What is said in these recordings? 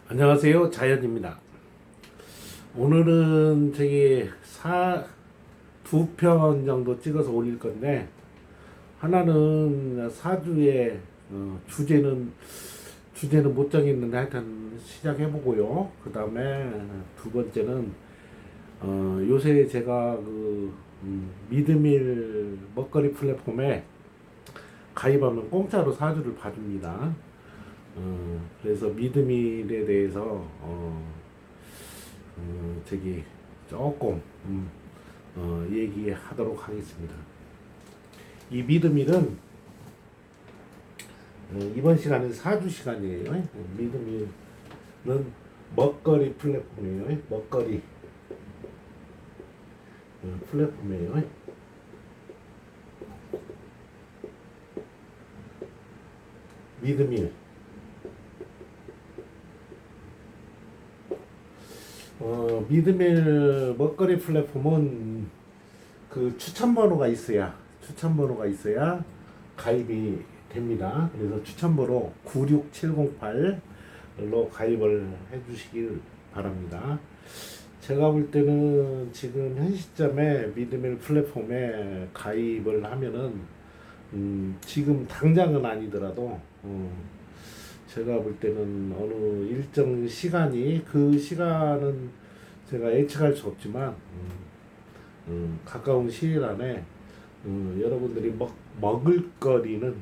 안녕하세요, 자연입니다. 오늘은 저기 두 편 정도 찍어서 올릴 건데, 하나는 사주의 주제는 못 정했는데 하여튼 시작해보고요. 그 다음에 두 번째는 요새 제가 미드밀 먹거리 플랫폼에 가입하면 공짜로 사주를 봐줍니다. 그래서 미드밀에 대해서 저기 조금 얘기하도록 하겠습니다. 이 미드밀은 이번 시간은 4주 시간이에요. 미드밀은 먹거리 플랫폼이에요. 먹거리 플랫폼이에요. 미드밀 미드밀 먹거리 플랫폼은 그 추천번호가 있어야 가입이 됩니다. 그래서 추천번호 96708로 가입을 해주시길 바랍니다. 제가 볼 때는 지금 현 시점에 미드밀 플랫폼에 가입을 하면은 지금 당장은 아니더라도 제가 볼 때는 어느 일정 시간이 그 시간은 제가 예측할 수 없지만 가까운 시일 안에 여러분들이 먹거리는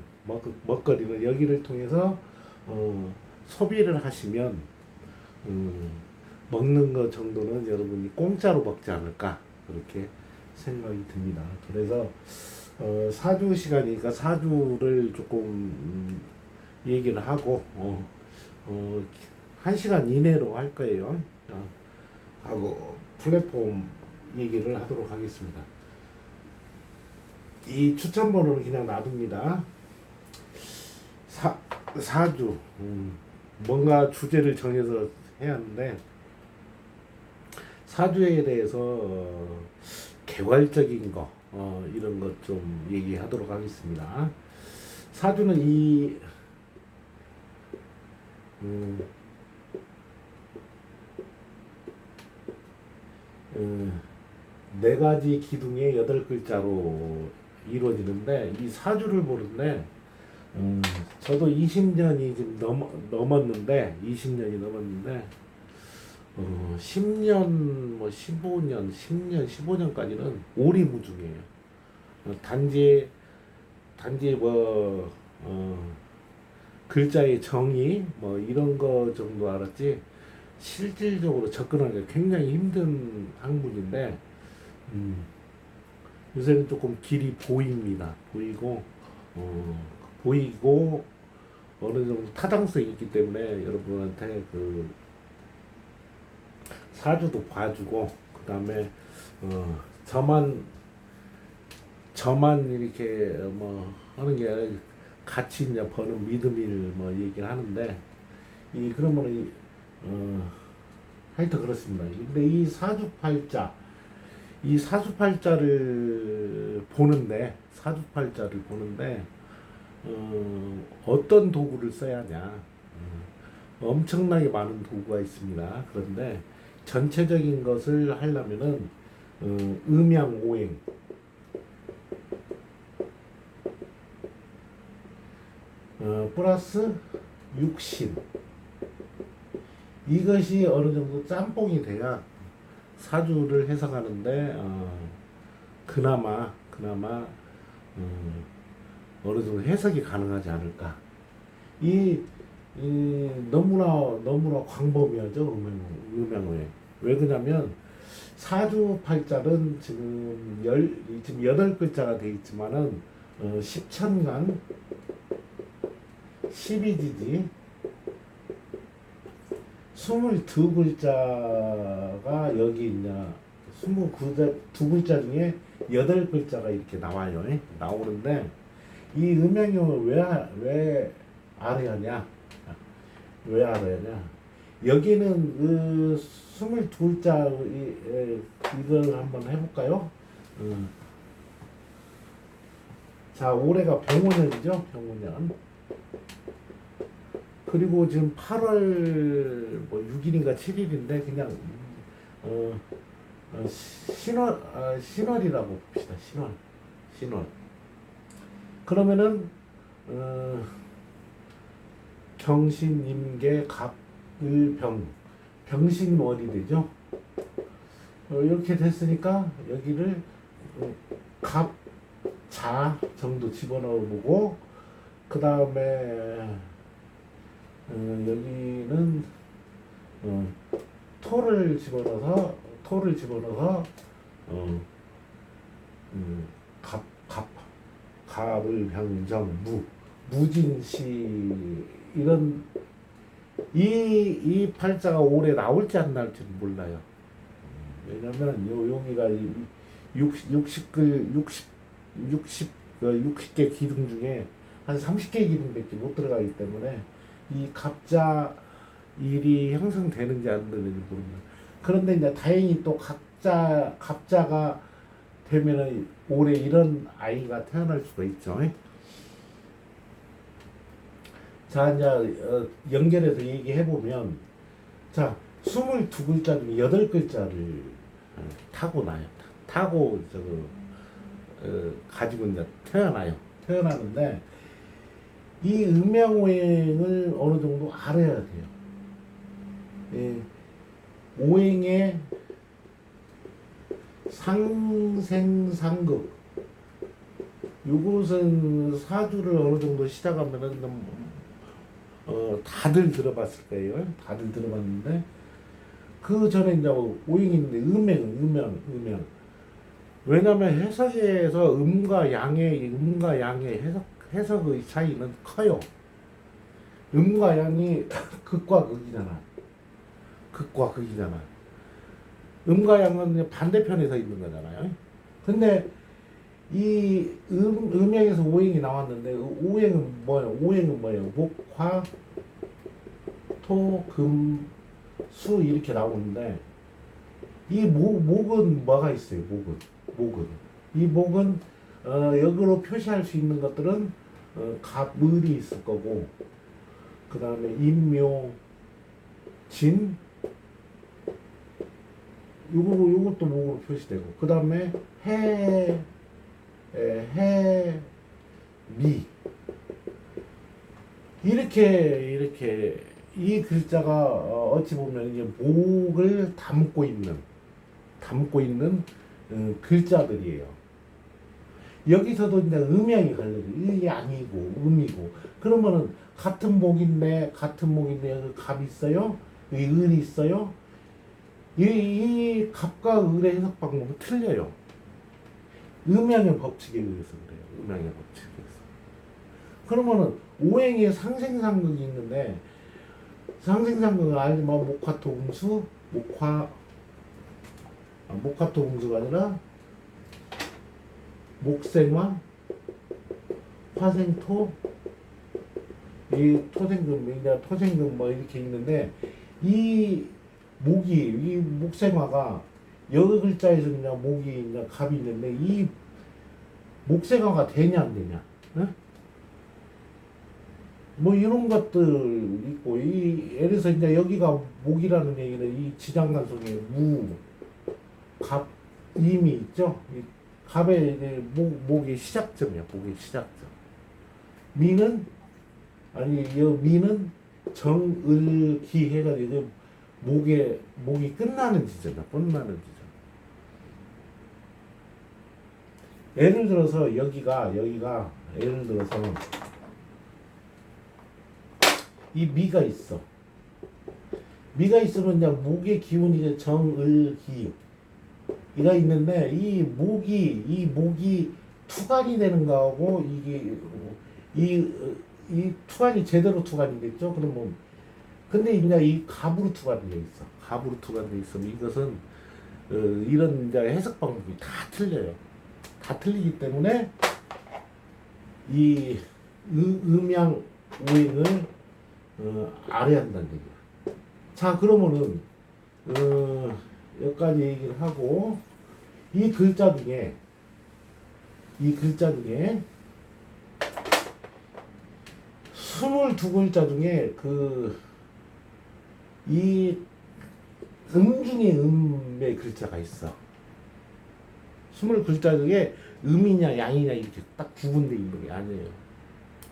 여기를 통해서 소비를 하시면 먹는 것 정도는 여러분이 공짜로 먹지 않을까 그렇게 생각이 듭니다. 그래서 4주 시간이니까 4주를 조금 얘기를 하고 1시간 이내로 할 거예요. 하고 플랫폼 얘기를 하도록 하겠습니다. 이 추천 번호는 그냥 놔둡니다. 4주 뭔가 주제를 정해서 해야 하는데 4주에 대해서 개괄적인 거 이런 것 좀 얘기하도록 하겠습니다. 4주는 네 가지 기둥의 8글자로 이루어지는데 이 사주를 보는데 저도 20년이 지금 넘었는데 20년이 넘었는데 10년 뭐 15년 10년 15년까지는 오리무중이에요. 단지 글자의 정의 뭐 이런 거 정도 알았지 실질적으로 접근하기가 굉장히 힘든 학문인데 요새는 조금 길이 보입니다. 보이고 어느 정도 타당성이 있기 때문에 여러분한테 그 사주도 봐주고 그 다음에 저만 이렇게 뭐 하는 게 아니라 같이 이제 버는 미드밀 뭐 얘기를 하는데 그러면은 하여튼 그렇습니다. 근데 이 사주팔자를 보는데 어떤 도구를 써야 하냐? 엄청나게 많은 도구가 있습니다. 그런데 전체적인 것을 하려면은 음양오행 플러스 육신 이것이 어느 정도 짬뽕이 돼야 사주를 해석하는데 그나마 어느 정도 해석이 가능하지 않을까. 이 너무나 광범위하죠. 음양오행. 왜 그러냐면 사주팔자는 지금 8글자가 돼 있지만은 십천간 12지지 22글자가 여기 있냐 22글자 중에 8글자가 이렇게 나와요. 나오는데 이 음양형을 왜 알아야 하냐? 여기는 그 22글자 이걸 한번 해볼까요? 자, 올해가 병원년이죠. 병원년. 그리고 지금 8월 뭐 6일인가 7일인데 그냥 신월이라고 봅시다. 신월. 그러면은 경신, 임계, 갑을병, 병신월이 되죠. 이렇게 됐으니까 여기를 갑, 자 정도 집어넣어보고 그 다음에 여기는 토를 집어넣어서 갑을 병정 무진시 이런 이 팔자가 올해 나올지 안 나올지는 몰라요. 왜냐면 요 용이가 60개 기둥 중에 한 30개 기둥밖에 못 들어가기 때문에 이 갑자 일이 형성되는지 안 되는지 모릅니다. 그런데 이제 다행히 또 갑자가 되면은 올해 이런 아이가 태어날 수가 있죠. 자, 이제 연결해서 얘기해 보면, 자, 22글자 중에 8글자를 타고나요. 타고 가지고 이제 태어나는데 이 음양오행을 어느 정도 알아야 돼요. 예, 오행의 상생상극 요것은 사주를 어느 정도 시작하면은 다들 들어봤을 거예요. 다들 들어봤는데 그 전에 이제 오행이 있는데 음양. 왜냐면 해석에서 음과 양의 해석의 차이는 커요. 음과 양이 극과 극이잖아. 음과 양은 반대편에 서 있는 거잖아요. 근데 이 음양에서 오행이 나왔는데 오행은 뭐예요? 목, 화, 토, 금, 수 이렇게 나오는데 이 목은 뭐가 있어요? 이 목은 역으로 표시할 수 있는 것들은 갑을이 있을 거고 그 다음에 임묘, 진 요것도 목으로 표시되고 그 다음에 미 이렇게 이 글자가 어찌 보면 이제 목을 담고 있는 글자들이에요. 여기서도 이제 음양이 갈려요. 이 양이고 음이고 그러면은 같은 목인데 여기 갑이 있어요. 여기 을이 있어요. 이 갑과 을의 해석 방법은 틀려요. 음양의 법칙에 의해서 그래요. 음양의 법칙에 의해서. 그러면은 오행에 상생상극이 있는데 상생상극을 알지만 목화토금수 목화토금수가 아니라 목생화 화생토 이 토생금 뭐 이렇게 있는데 이 목생화가 여기 글자에서 그냥 목이 이제 갑이 있는데 이 목생화가 되냐 안 되냐? 응? 뭐 이런 것들 있고 예를 들어서 이제 여기가 목이라는 얘기는 이 지장간 속에 갑, 임이 있죠. 이 갑의 이제 목의 시작점이야. 목의 시작점. 미는 정을기 해가지고 목이 끝나는 지점이야. 끝나는 지점. 예를 들어서 여기가 예를 들어서 이 미가 있어. 미가 있으면 이제 목의 기운이 이제 정을기 이가 있는데 이 목이 투간이 되는 거하고 이게 이 투간이 제대로 투간이겠죠. 그러면 근데 이제 이 갑으로 투간돼 있어. 갑으로 투간돼 있으면 이것은 이런 이제 해석 방법이 다 틀려요. 다 틀리기 때문에 이 음양 오행을 알아야 한다는 얘기야. 자 그러면은 여기까지 얘기를 하고 이 글자 중에 22글자 중에 이 중에 음의 글자가 있어. 20글자 중에 음이냐 양이냐 이렇게 딱 구분되어 있는 게 아니에요.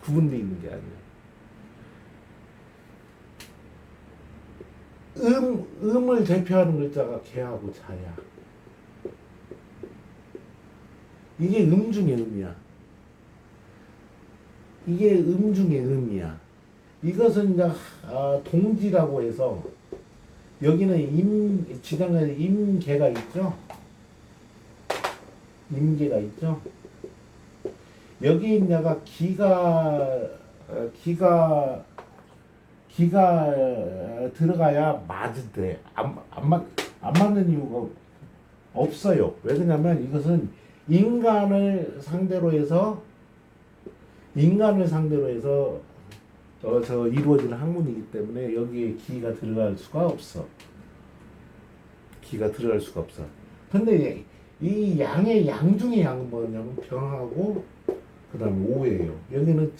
구분되어 있는 게 아니에요. 음을 대표하는 글자가 개하고 자야. 이게 음 중에 음이야. 이게 음 중에 음이야. 이것은 이제 동지라고 해서 여기는 지당에 임계가 있죠. 임계가 있죠. 여기 있냐가 기가 들어가야 맞은데 안 맞는 이유가 없어요. 왜 그러냐면 이것은 인간을 상대로 해서 이루어지는 학문이기 때문에 여기에 기가 들어갈 수가 없어. 기가 들어갈 수가 없어. 근데 이 양의 양 중에 양은 뭐냐면 병하고 그다음에 오예요. 여기는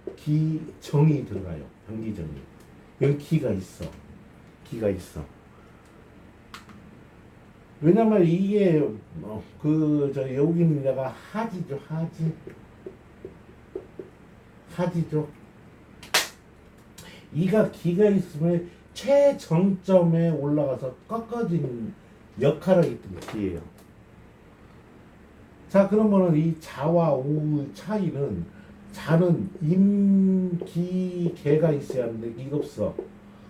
병기정이 들어가요. 병기정이. 여기 기가 있어. 기가 있어. 왜냐면 이게 여기는 내가 하지죠. 하지죠. 이가 기가 있으면 최정점에 올라가서 꺾어진 역할을 했던 기예요. 자, 그러면은 이 자와 오의 차이는 자는 임기 개가 있어야 하는데 기가 없어.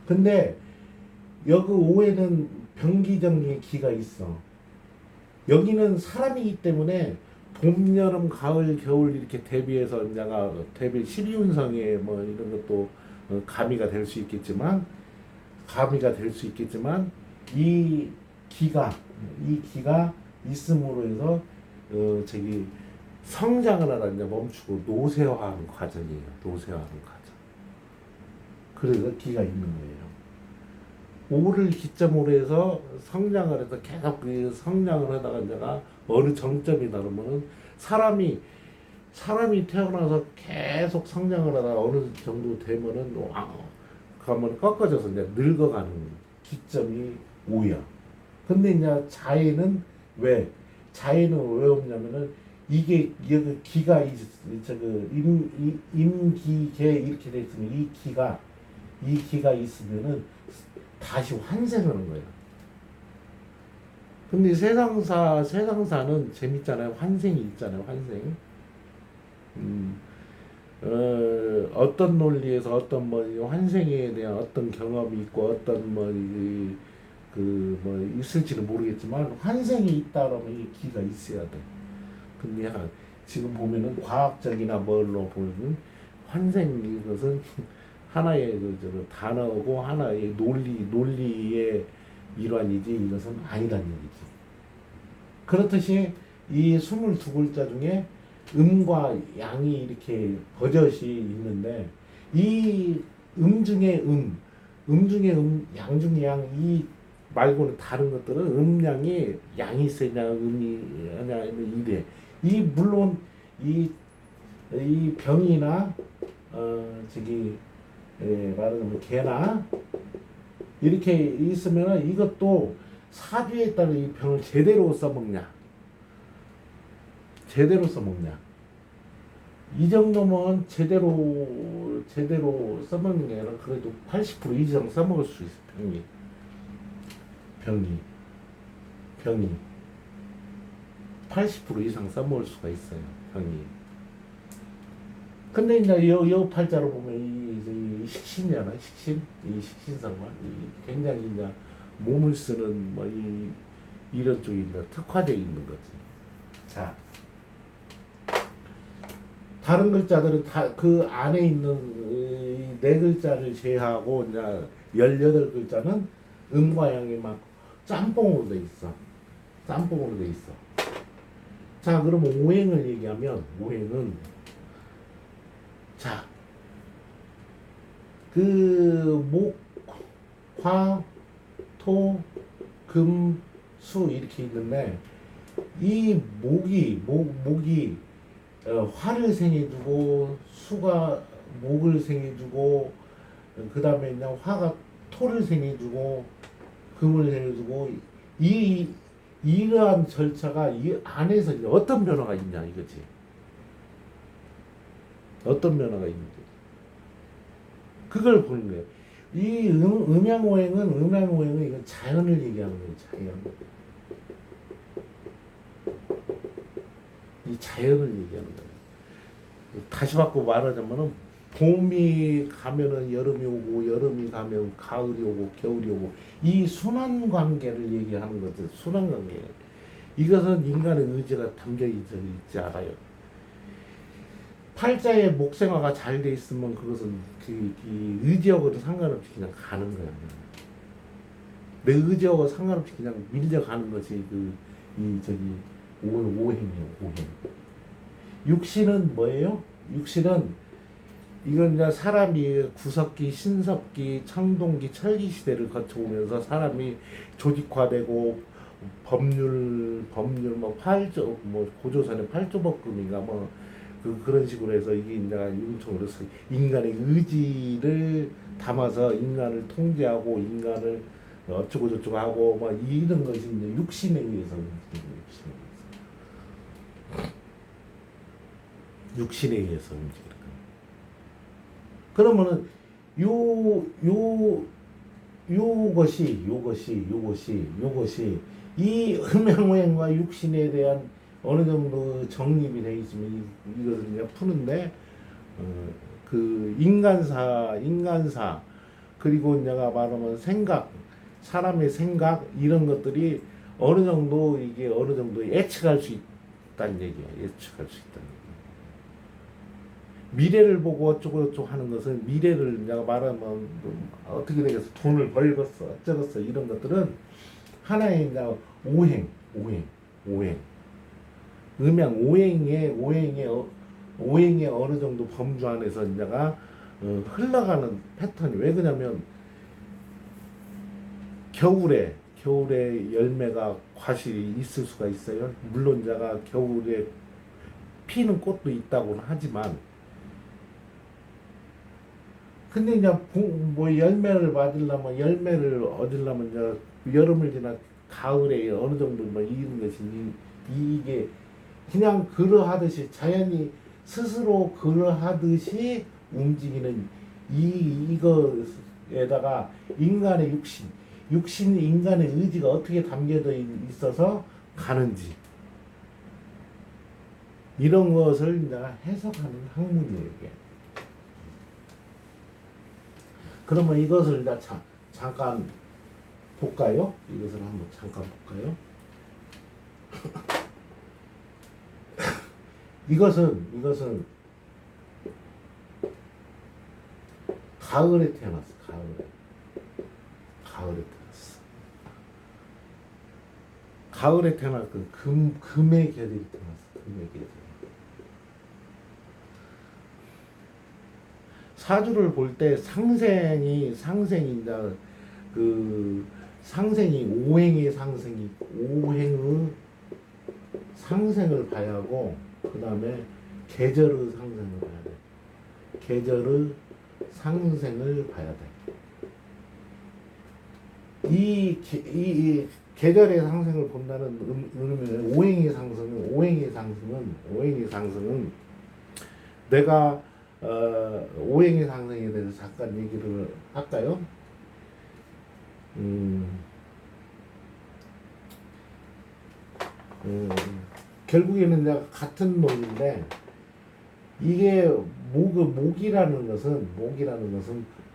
근데 여기 오에는 병기정의 기가 있어. 여기는 사람이기 때문에 봄, 여름, 가을, 겨울 이렇게 대비해서 내가 대비 12운성에 뭐 이런 것도 가미가 될 수 있겠지만 이 기가 있음으로 해서 성장을 하다 이제 멈추고 노쇠화하는 과정이에요. 노쇠화하는 과정. 그래서 기가 있는 거예요. 오를 기점으로 해서 성장을 해서 계속 그 성장을 하다가 내가 어느 정점이 나르면은 사람이 태어나서 계속 성장을 하다가 어느 정도 되면은 가면 꺾어져서 이제 늙어가는 기점이 오야. 근데 이제 자해는 왜 없냐면은 이게 여기 기가 임기계 이렇게 돼 있으면 이 기가 있으면은 다시 환생하는 거예요. 근데 세상사는 재밌잖아요. 환생이 있잖아요. 환생. 어떤 논리에서 어떤 환생에 대한 어떤 경험이 있고 어떤 있을지는 모르겠지만 환생이 있다 그러면 이 기가 있어야 돼. 근데 지금 보면은 과학적이나 뭘로 보면 환생 이것은 하나의 단어고 하나의 논리의 일환이지 이것은 아니라는 얘기지. 그렇듯이 이 22글자 중에 음과 양이 이렇게 버젓이 있는데 이 중에 양 중에 양 이 말고는 다른 것들은 음양이 양이 세냐 음이 하냐 이래. 물론 이 병이나 말하자면 개나 이렇게 있으면 이것도 사주에 따라 이 병을 제대로 써먹냐 이 정도면 제대로 써먹는 게 아니라 그래도 80% 이상 써먹을 수 있어. 병이 80% 이상 써먹을 수가 있어요. 병이. 근데 이제 여 팔자로 보면 이 식신이잖아. 이 식신상관 굉장히 이제 몸을 쓰는 이런 쪽이 이제 특화되어 있는 거지. 자, 다른 글자들은 다 그 안에 있는 네 글자를 제외하고 이제 18글자는 음과 양이 막 짬뽕으로 돼 있어. 자, 그러면 오행을 얘기하면 오행은 자, 목, 화, 토, 금, 수 이렇게 있는데 이 목이 화를 생이 두고 수가 목을 생이 두고 그 다음에 그냥 화가 토를 생이 두고 금을 생이 두고 이 이러한 절차가 이 안에서 이제 어떤 변화가 있냐 이거지. 어떤 변화가 있는지 그걸 보는 거예요. 이 음양오행은 이건 자연을 얘기하는 거예요. 자연. 이 자연을 얘기하는 거예요. 다시 바꿔 말하자면은 봄이 가면은 여름이 오고 여름이 가면 가을이 오고 겨울이 오고 이 순환 관계를 얘기하는 거죠. 순환 관계. 이것은 인간의 의지가 담겨 있지 않아요. 팔자에 목생화가 잘 돼 있으면 그것은 이 의지하고도 상관없이 그냥 가는 거야. 내 의지하고 상관없이 그냥 밀려가는 것이 오행이에요. 오행. 육신은 뭐예요? 육신은 이건 이제 사람이 구석기, 신석기, 청동기, 철기 시대를 거쳐오면서 사람이 조직화되고 법률 뭐 팔조 뭐 고조선의 팔조법금인가 뭐 그런 식으로 해서 이게 이제 융통으로 인간의 의지를 담아서 인간을 통제하고 인간을 어쩌고 저쩌고 하고 막 이런 것이 이제 육신에 의해서 육신에 의해서 움직이는 거예요. 그러면은 요것이 이 음양오행과 육신에 대한 어느 정도 정립이 되어 있으면 이것을 이제 푸는데 그 인간사 그리고 내가 말하면 생각 사람의 생각 이런 것들이 어느 정도 이게 어느 정도 예측할 수 있다는 얘기야. 예측할 수 있다는 얘기. 미래를 보고 어쩌고 하는 것은 미래를 내가 말하면 어떻게 되겠어 돈을 벌겠어 어쩌겠어 이런 것들은 하나의 이제 오행 음양 오행의 어느 정도 범주 안에서 이제가 흘러가는 패턴이 왜 그러냐면 겨울에 열매가 과실이 있을 수가 있어요. 물론 이제가 겨울에 피는 꽃도 있다고는 하지만 근데 이제 뭐 열매를 얻으려면 이제 여름을 지나 가을에 어느 정도 뭐 이런 것이 이게 그냥 그러하듯이 자연이 스스로 그러하듯이 움직이는 이거에다가 인간의 육신 인간의 의지가 어떻게 담겨져 있어서 가는지 이런 것을 내가 해석하는 학문이에요. 이게. 그러면 이것을 잠깐 볼까요? 이것을 한번 잠깐 볼까요? 이것은 가을에 태어났어. 가을에 태어났고 금의 계절이 태어났어. 금의 계절. 사주를 볼 때 상생이 이제 상생이 오행의 상생을 봐야 하고 그 다음에 계절의 상생을 봐야 돼. 계절의 상생을 봐야 돼. 이 계절의 상승을 본다는 의미는 오행의 상승은 내가 오행의 상승에 대해서 잠깐 얘기를 할까요? 결국에는 내가 같은 놈인데 이게 목이라는 것은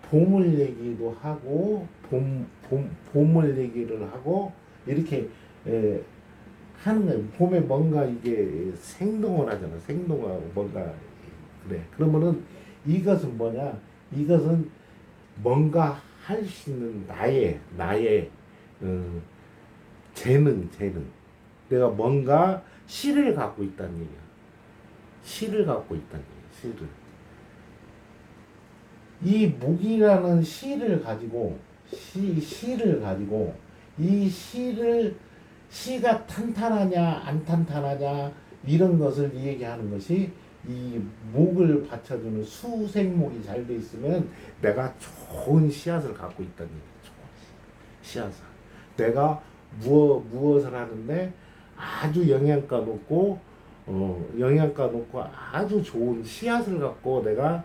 봄을 얘기도 하고 봄을 얘기를 하고 이렇게 하는 거예요. 봄에 뭔가 이게 생동을 하잖아. 생동하고 뭔가 그래. 그러면은 이것은 뭐냐? 이것은 뭔가 할 수 있는 나의 재능. 내가 뭔가 실을 갖고 있다는 얘기야. 실을. 이 목이라는 시를 가지고 이 시가 탄탄하냐 안 탄탄하냐 이런 것을 얘기하는 것이 이 목을 받쳐주는 수생목이 잘 돼 있으면 내가 좋은 씨앗을 갖고 있다는 얘기죠. 씨앗을. 내가 무엇을 하는데 아주 영양가 높고 아주 좋은 씨앗을 갖고 내가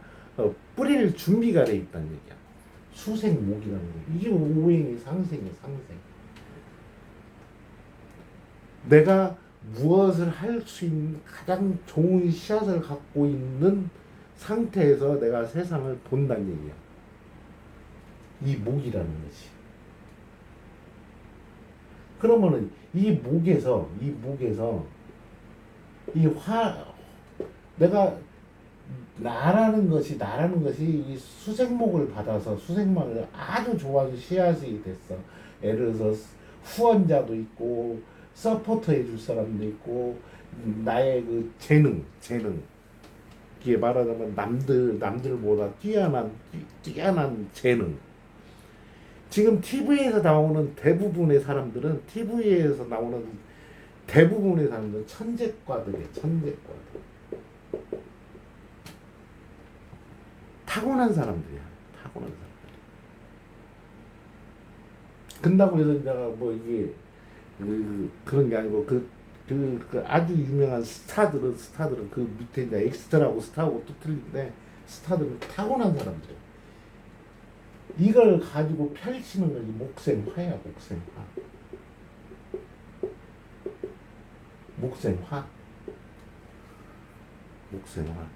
뿌릴 준비가 돼 있다는 얘기야. 수생목이라는 거. 이게 오행의 상생이에요, 상생. 내가 무엇을 할 수 있는 가장 좋은 씨앗을 갖고 있는 상태에서 내가 세상을 본다는 얘기야. 이 목이라는 것이. 그러면은 이 목에서 내가 나라는 것이 이 수생목을 받아서 수생목을 아주 좋아하는 씨앗이 됐어. 예를 들어서 후원자도 있고 서포터 해줄 사람도 있고 나의 그 재능 이게 말하자면 남들보다 뛰어난 재능. 지금 TV에서 나오는 대부분의 사람들은 천재과들이에요. 천재과들. 타고난 사람들이야. 타고난 사람들. 근다고 해서 내가 뭐 이게 그런 게 아니고 그 아주 유명한 스타들은 그 밑에 이제 엑스트라고 스타하고 또 틀린데 스타들은 타고난 사람들. 이걸 가지고 펼치는 것이 목생화야, 목생화.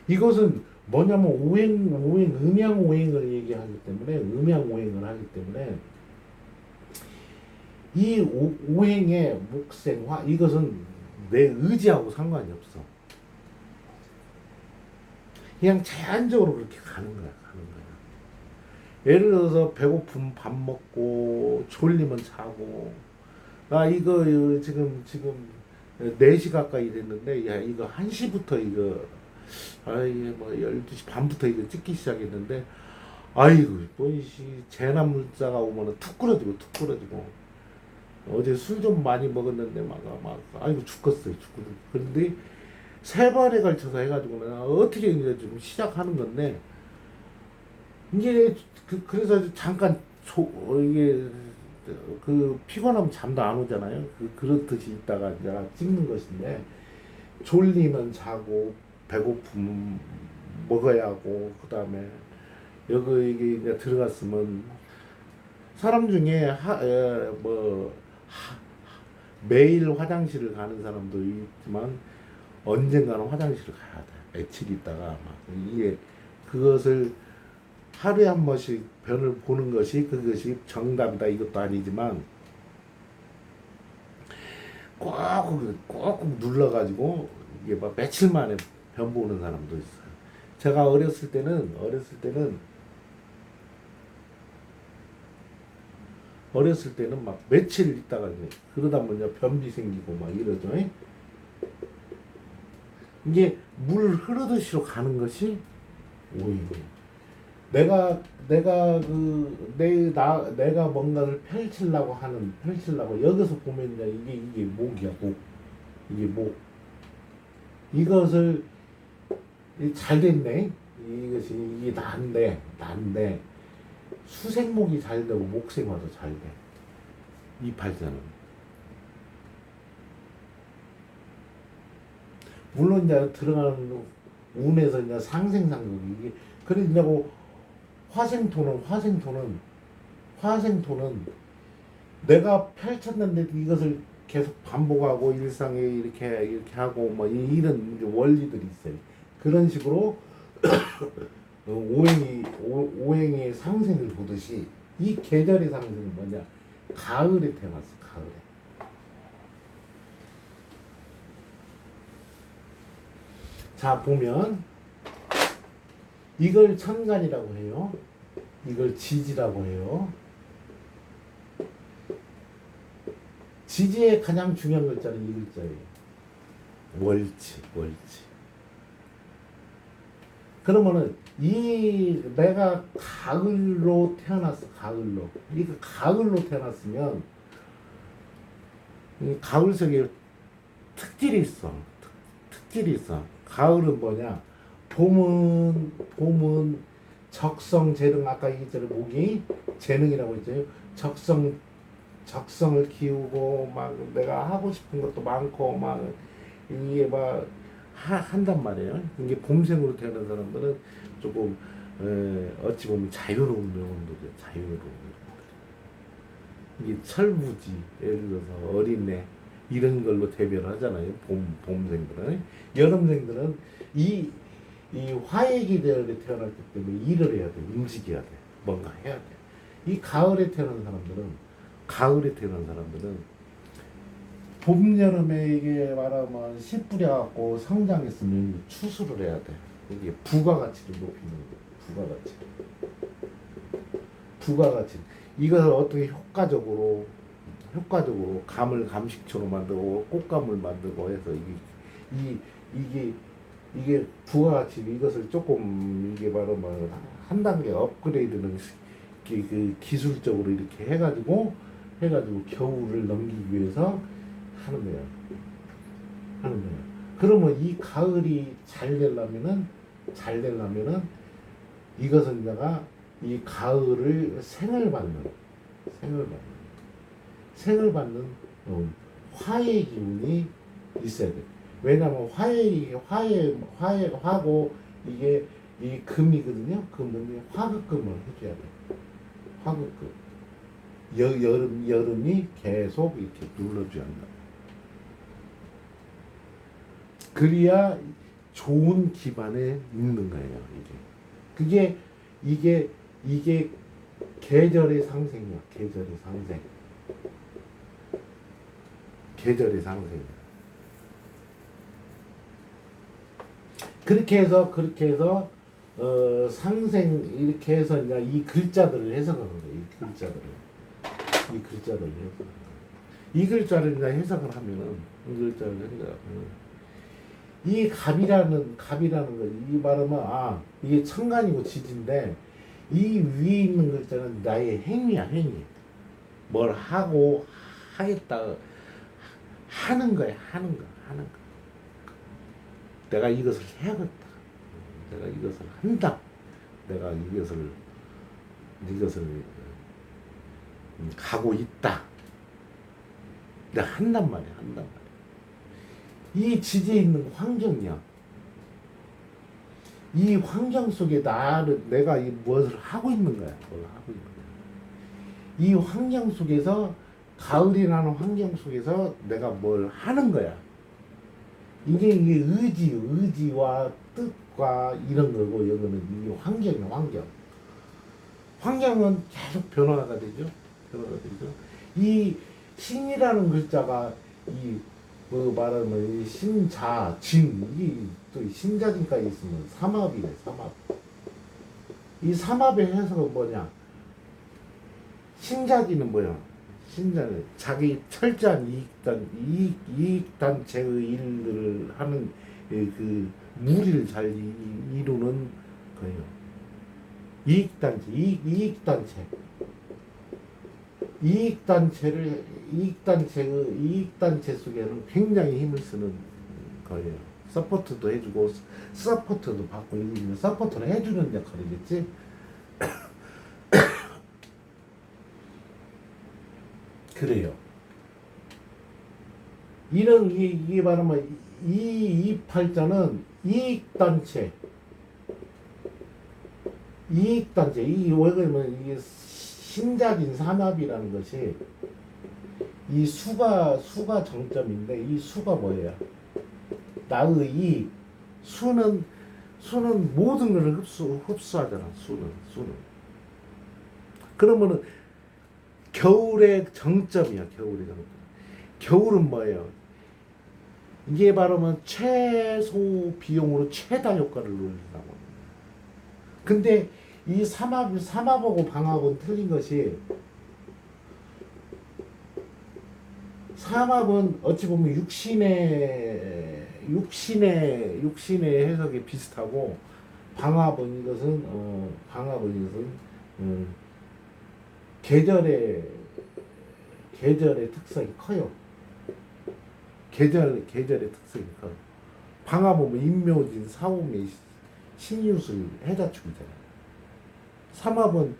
이것은 뭐냐면 음양오행을 얘기하기 때문에 이 오행의 목생화 이것은 내 의지하고 상관이 없어. 그냥 자연적으로 그렇게 가는 거야. 예를 들어서 배고프면 밥 먹고 졸리면 자고. 나 이거 지금 4시 가까이 됐는데 야 이거 1시부터 이거 이게 뭐 12시 반부터 이거 찍기 시작했는데 아이고 뭐이씨 재난 문자가 오면은 툭 끊어지고 어제 술 좀 많이 먹었는데 막 아이고 죽겠어요. 그런데 3번에 걸쳐서 해가지고 내가 어떻게 이제 좀 시작하는 건데 이게 그래서 잠깐 이게 그 피곤하면 잠도 안 오잖아요. 그렇듯이 있다가 내가 찍는 것인데 졸리면 자고 배고픔 먹어야 하고 그다음에 이게 이제 들어갔으면 사람 중에 매일 화장실을 가는 사람도 있지만 언젠가는 화장실을 가야 돼. 며칠 있다가 막 이게 그것을 하루에 한 번씩 변을 보는 것이 그것이 정답이다 이것도 아니지만 꼭 눌러가지고 이게 막 며칠 만에 변 보는 사람도 있어요. 제가 어렸을 때는 막 며칠 있다가 그러다 보면 변비 생기고 막 이러죠. 이게 물 흐르듯이로 가는 것이 오행이에요. 내가 뭔가를 펼치려고 여기서 보면 이게 목이야, 목. 이것을 잘 됐네. 이게 난데 수생목이 잘 되고 목생화도 잘 돼. 이 팔자는. 물론 이제 들어가는 운에서 이제 상생상극이 이게 그러냐고 화생토는 내가 펼쳤는데 이것을 계속 반복하고 일상에 이렇게 하고 뭐 이런 원리들이 있어요. 그런 식으로 오행의 상생을 보듯이 이 계절의 상생은 뭐냐? 가을에 태어났어. 가을에. 자 보면 이걸 천간이라고 해요. 이걸 지지라고 해요. 지지의 가장 중요한 글자는 이 글자예요. 월지. 그러면은 내가 가을로 태어났어. 가을로 태어났으면 이 가을 속에 특질이 있어. 특질이 있어. 가을은 뭐냐? 봄은 적성 재능 아까 얘기했잖아요. 목이 재능이라고 했잖아요. 적성을 키우고 막 내가 하고 싶은 것도 많고 막 이게 막 한단 말이에요. 이게 봄생으로 태어난 사람들은 조금 어찌 보면 자유로운 영혼들이에요. 자유로운 영혼들. 이게 철부지 예를 들어서 어린애 이런 걸로 대별하잖아요. 봄생들은 여름생들은 이 화해기대열에 태어났기 때문에 일을 해야 돼. 움직여야 돼. 뭔가 해야 돼. 이 가을에 태어난 사람들은 봄, 여름에 이게 말하면 씨 뿌려갖고 성장했으면 추수를 해야 돼. 이게 부가가치를 높이는 거야. 부가가치. 이것을 어떻게 효과적으로 감을 감식초로 만들고 꽃감을 만들고 해서 이게 부가가치 이것을 조금 이게 바로 뭐 한 단계 업그레이드는 그 기술적으로 이렇게 해가지고 겨울을 넘기기 위해서 하는 거야. 그러면 이 가을이 잘 되려면은 이것은 내가 이 가을을 생을 받는 화의 기운이 있어야 돼. 왜냐면 화하고 이게 이 금이거든요. 금은 화극금을 해줘야 돼. 화극금. 여름이 계속 이렇게 눌러줘야 한다. 그래야 좋은 기반에 있는 거예요. 이게 계절의 상생이야. 계절의 상생. 그렇게 해서 상생 이렇게 해서 이제 이 글자들을 해석하는 거예요. 이 글자를 이제 해석을 하면은 이 갑이라는 거 이 말하면 이게 천간이고 지지인데 이 위에 있는 글자는 나의 행위야. 뭘 하고 하겠다 하는 거야. 내가 이것을 해야겠다. 내가 이것을 한다. 내가 이것을 가고 있다. 내가 한단 말이야. 이 지지에 있는 환경이야. 이 환경 속에 내가 무엇을 하고 있는 거야. 이 환경 속에서 가을이라는 환경 속에서 내가 뭘 하는 거야. 이게 의지와 뜻과 이런 거고 여기는 이 환경이야. 환경은 계속 변화가 되죠. 이 신이라는 글자가 말하면 신자, 진, 또 신자진까지 있으면 삼합이네. 이 삼합의 해석은 뭐냐? 신자진은 뭐야? 신자는 자기 철저한 이익단체의 일들을 하는 그 무리를 잘 이루는 거예요. 이익단체 속에는 굉장히 힘을 쓰는 거예요. 서포트도 해주고 서포트도 받고 이기는 서포트를 해주는 역할이겠지. 그래요. 이게 말하면 이 팔자는 이익단체 이 왜냐면 이게 신자진 산업이라는 것이 이 수가 정점인데 이 수가 뭐예요? 나의 이익. 수는 모든 것을 흡수하잖아. 수는. 그러면은 겨울의 정점이야. 겨울은 뭐예요? 이게 바로 최소 비용으로 최다 효과를 누린다고. 근데 이 삼합하고 방합은 틀린 것이 삼합은 어찌 보면 육신의 해석이 비슷하고 방합은 이것은 계절의 특성이 커요. 계절의 특성이니까 방화보면 임묘진, 사오미, 신유술, 해자축이잖아. 삼합은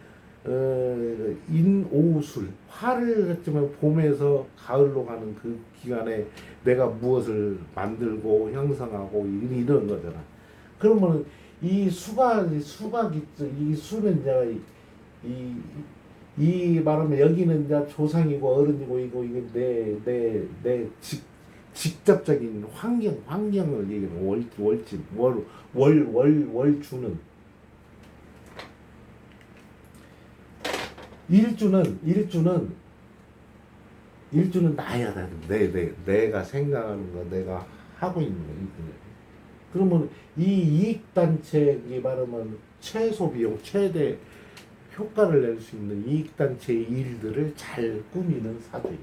인오술, 화를 했지만 봄에서 가을로 가는 그 기간에 내가 무엇을 만들고 형성하고 이런 거잖아. 그러면 이 수박이 이 수는 이제 이 말하면 여기는 이제 조상이고 어른이고 이거 내 직접적인 환경을 얘기하는 월집 월주는 일주는 나야. 내가 생각하는 거, 내가 하고 있는 거. 그러면 이 이익단체에 말하면 최소 비용, 최대 효과를 낼 수 있는 이익단체의 일들을 잘 꾸미는 사주예요.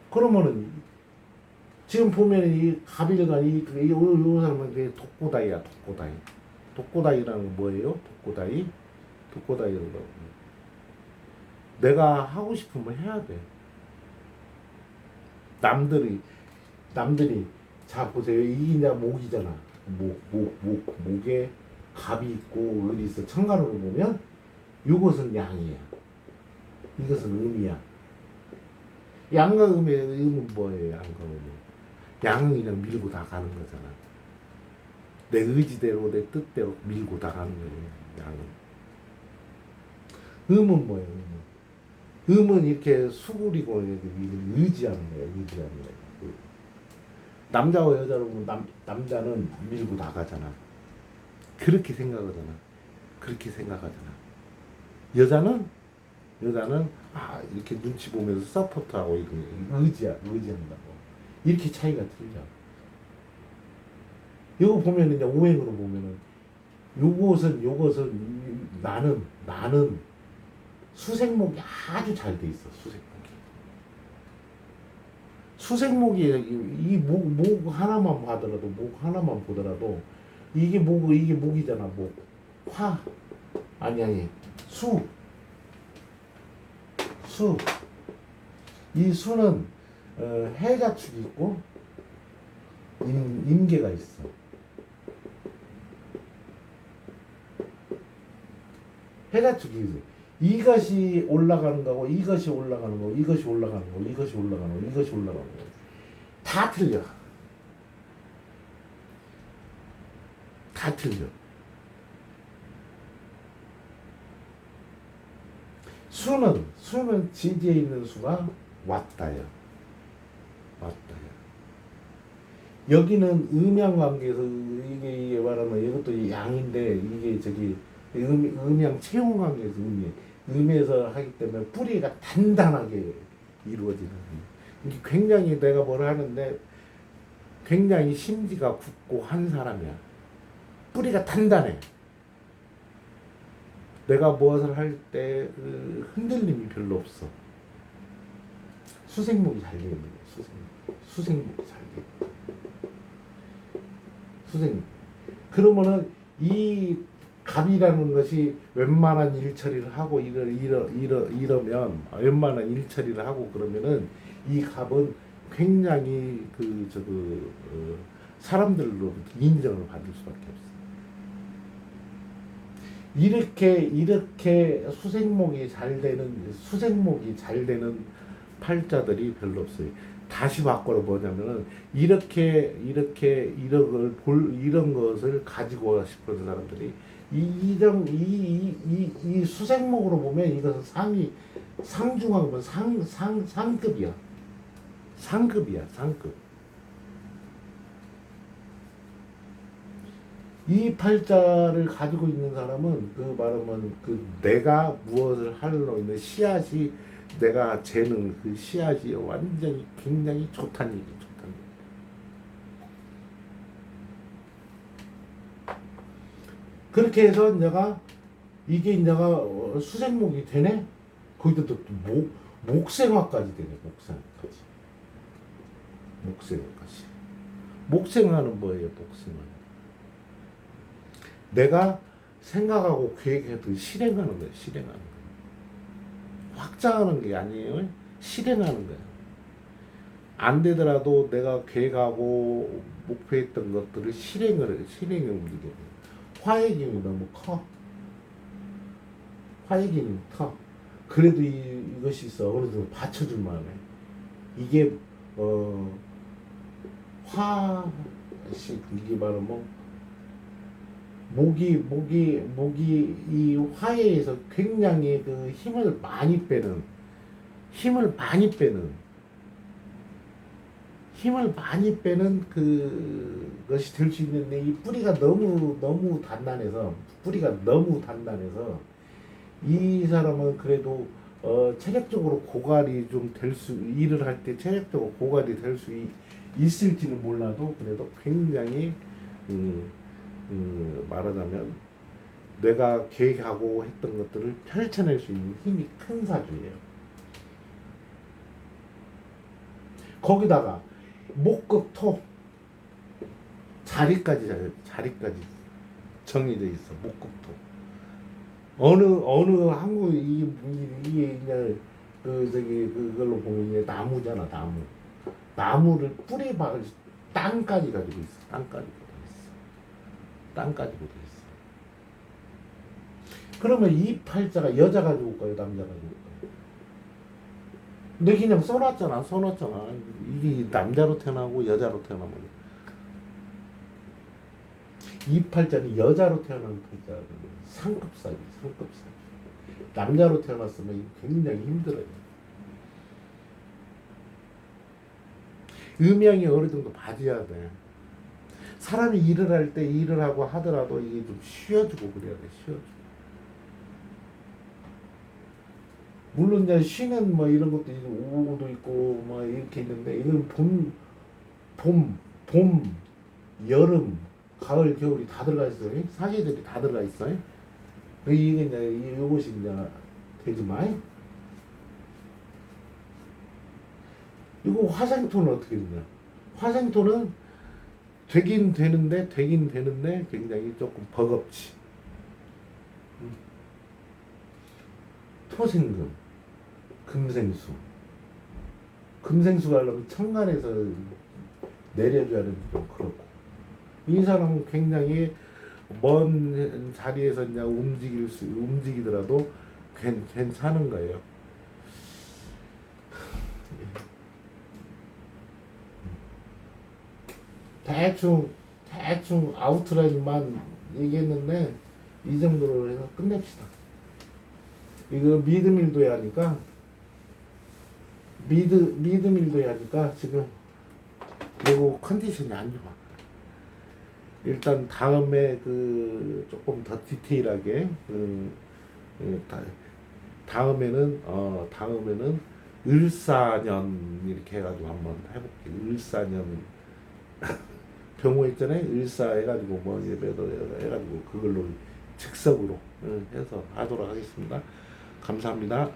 그러면은 지금 보면 이 갑일간 요 사람은 독고다이야. 독고다이라는 건 뭐예요? 독고다이라는 거. 내가 하고 싶으면 해야 돼. 남들이 자 보세요. 이게 이제 목이잖아. 목에 갑이 있고 을이 있어. 천간으로 보면 이것은 양이야. 이것은 음이야. 양과 음은 뭐예요? 양과 음은 양은 그냥 밀고 나가는 거잖아. 내 의지대로 내 뜻대로 밀고 나가는 거예요. 양은. 음은 뭐예요? 음은 이렇게 수그리고 의지하는 거예요. 의지하는 거예요. 남자와 여자로 보면 남자는 밀고 나가잖아. 그렇게 생각하잖아. 여자는 이렇게 눈치 보면서 서포트하고 의지한다고. 이렇게 차이가 틀려. 이거 보면 이제 오행으로 보면은 요것은 나는 수생목이 아주 잘 돼 있어. 수생목이 이 목 하나만 보더라도 이게 목이잖아. 화 아니 수. 이 수는 해자축이 있고 임계가 있어. 해자축이 있어. 이것이 올라가는 거고 이것이 올라가는 거고 이것이 올라가는 거고 이것이 올라가는 거고 이것이 올라가는 거고 다 틀려. 수는 지지에 있는 수가 왔다요. 여기는 음양 관계에서 이게 말하면 이것도 양인데 이게 저기 음양 채용 관계에서 음에서 하기 때문에 뿌리가 단단하게 이루어지는 이게 굉장히 내가 뭘 하는데 굉장히 심지가 굳고 한 사람이야. 뿌리가 단단해. 내가 무엇을 할 때 흔들림이 별로 없어. 수생목이 잘 되어 있는 거야. 수생목이 잘 되어 있는. 그러면은 이 갑이라는 것이 웬만한 일 처리를 하고 이러면 웬만한 일 처리를 하고 그러면은 이 갑은 굉장히 사람들로 인정을 받을 수밖에 없어. 이렇게 수생목이 잘 되는 팔자들이 별로 없어요. 다시 바꿔서 뭐냐면은 이런 것을 가지고 싶은 사람들이 이 수생목으로 보면 이것은 상중하고 상급이야. 상급. 이 팔자를 가지고 있는 사람은 말하면 내가 무엇을 하려 있는 씨앗이 내가 재는 그 씨앗이 완전히 굉장히 좋다는 얘기. 그렇게 해서 이게 수생목이 되네. 거기다 또 목생화까지 되네. 목생화까지. 목생화는 뭐예요? 목생화. 내가 생각하고 계획해도 실행하는 거예요. 확장하는 게 아니에요. 실행하는 거예요. 안 되더라도 내가 계획하고 목표했던 것들을 실행에 옮기게 돼요. 화의 기운이 너무 커. 화의 기운이 커. 그래도 이것이 있어. 어느 정도 받쳐줄 만해. 이게 화식 이게 바로 뭐 목이 이 화해에서 굉장히 그 힘을 많이 빼는 그것이 될 수 있는데 이 뿌리가 너무 단단해서 이 사람은 그래도 체력적으로 고갈이 좀 일을 할 때 체력적으로 고갈이 될 수 있을지는 몰라도 그래도 굉장히 말하자면 내가 계획하고 했던 것들을 펼쳐낼 수 있는 힘이 큰 사주예요. 거기다가 목극토 자리까지 정해져 있어. 목극토 어느 한국 이게 그냥 그걸로 보면 이게 나무잖아. 나무를 뿌리 박을 땅까지 가지고 있어. 땅까지 묻어 있어. 그러면 이 팔자가 여자가 좋을까요, 남자가 좋을까요? 근데 그냥 써놨잖아. 이게 남자로 태어나고 여자로 태어나면 이 팔자는 여자로 태어난 팔자거든요. 상급사지. 남자로 태어났으면 굉장히 힘들어요. 음양이 어느 정도 봐줘야 돼. 사람이 일을 할 때 일을 하고 하더라도 이게 좀 쉬어주고 그래야 돼. 물론 이제 쉬는 뭐 이런 것도 오후도 있고 뭐 이렇게 있는데 이건 봄, 여름, 가을, 겨울이 다 들어가 있어요. 사계절이 다 들어가 있어요. 이게 이제 이것이 이제 되지만 이거 화생토는 어떻게 되냐? 화생토는 되긴 되는데 굉장히 조금 버겁지. 토생금, 금생수가 하려면 천간에서 내려줘야 되는 좀 그렇고 이 사람은 굉장히 먼 자리에서 그냥 움직이더라도 괜찮은 거예요. 대충 아웃라인만 얘기했는데 이 정도로 해서 끝냅시다. 이거 미드밀도에 하니까 지금 그리고 컨디션이 안 좋아. 일단 다음에 조금 더 디테일하게 다음에는 을사년 이렇게 해가지고 한번 해볼게요. 을사년 병호 있잖아요. 을사 해가지고 뭐 예배도 해가지고 그걸로 즉석으로 해서 하도록 하겠습니다. 감사합니다.